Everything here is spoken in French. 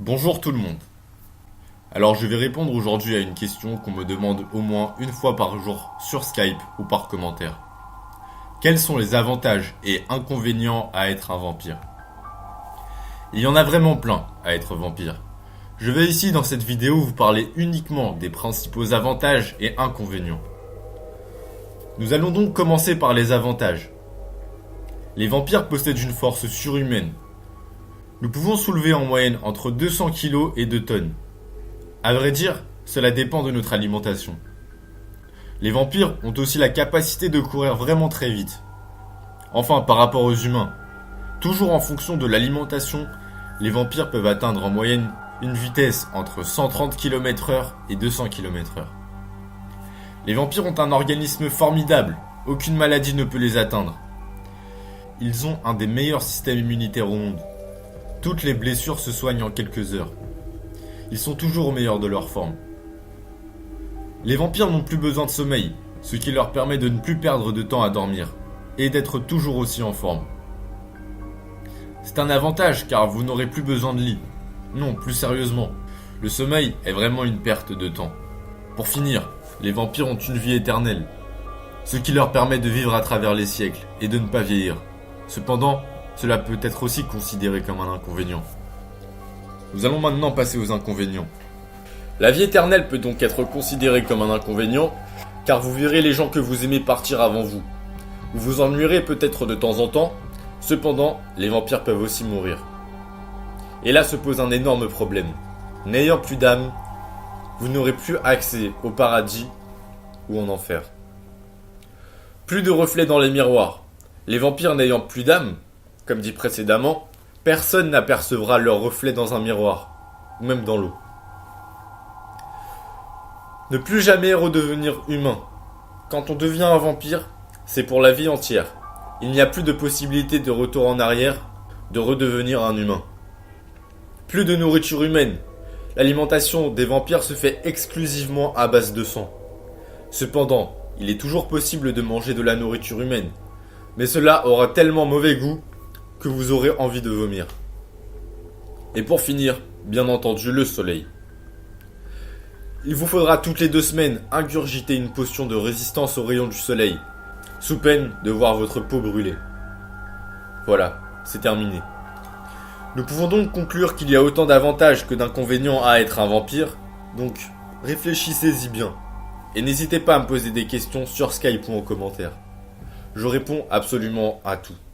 Bonjour tout le monde. Alors je vais répondre aujourd'hui à une question qu'on me demande au moins une fois par jour sur Skype ou par commentaire. Quels sont les avantages et inconvénients à être un vampire? Il y en a vraiment plein à être vampire. Je vais ici dans cette vidéo vous parler uniquement des principaux avantages et inconvénients. Nous allons donc commencer par les avantages. Les vampires possèdent une force surhumaine. Nous pouvons soulever en moyenne entre 200 kg et 2 tonnes. À vrai dire, cela dépend de notre alimentation. Les vampires ont aussi la capacité de courir vraiment très vite. Enfin, par rapport aux humains, toujours en fonction de l'alimentation, les vampires peuvent atteindre en moyenne une vitesse entre 130 km/h et 200 km/h. Les vampires ont un organisme formidable, aucune maladie ne peut les atteindre. Ils ont un des meilleurs systèmes immunitaires au monde. Toutes les blessures se soignent en quelques heures. Ils sont toujours au meilleur de leur forme. Les vampires n'ont plus besoin de sommeil, ce qui leur permet de ne plus perdre de temps à dormir, et d'être toujours aussi en forme. C'est un avantage car vous n'aurez plus besoin de lit. Non, plus sérieusement, le sommeil est vraiment une perte de temps. Pour finir, les vampires ont une vie éternelle, ce qui leur permet de vivre à travers les siècles et de ne pas vieillir. Cependant, cela peut être aussi considéré comme un inconvénient. Nous allons maintenant passer aux inconvénients. La vie éternelle peut donc être considérée comme un inconvénient, car vous verrez les gens que vous aimez partir avant vous. Vous vous ennuierez peut-être de temps en temps, cependant, les vampires peuvent aussi mourir. Et là se pose un énorme problème. N'ayant plus d'âme, vous n'aurez plus accès au paradis ou en enfer. Plus de reflets dans les miroirs. Les vampires n'ayant plus d'âme, comme dit précédemment, personne n'apercevra leur reflet dans un miroir, ou même dans l'eau. Ne plus jamais redevenir humain. Quand on devient un vampire, c'est pour la vie entière. Il n'y a plus de possibilité de retour en arrière, de redevenir un humain. Plus de nourriture humaine. L'alimentation des vampires se fait exclusivement à base de sang. Cependant, il est toujours possible de manger de la nourriture humaine, mais cela aura tellement mauvais goût que vous aurez envie de vomir. Et pour finir, bien entendu, le soleil. Il vous faudra toutes les 2 semaines ingurgiter une potion de résistance aux rayons du soleil, sous peine de voir votre peau brûler. Voilà, c'est terminé. Nous pouvons donc conclure qu'il y a autant d'avantages que d'inconvénients à être un vampire, donc réfléchissez-y bien. Et n'hésitez pas à me poser des questions sur Skype ou en commentaire. Je réponds absolument à tout.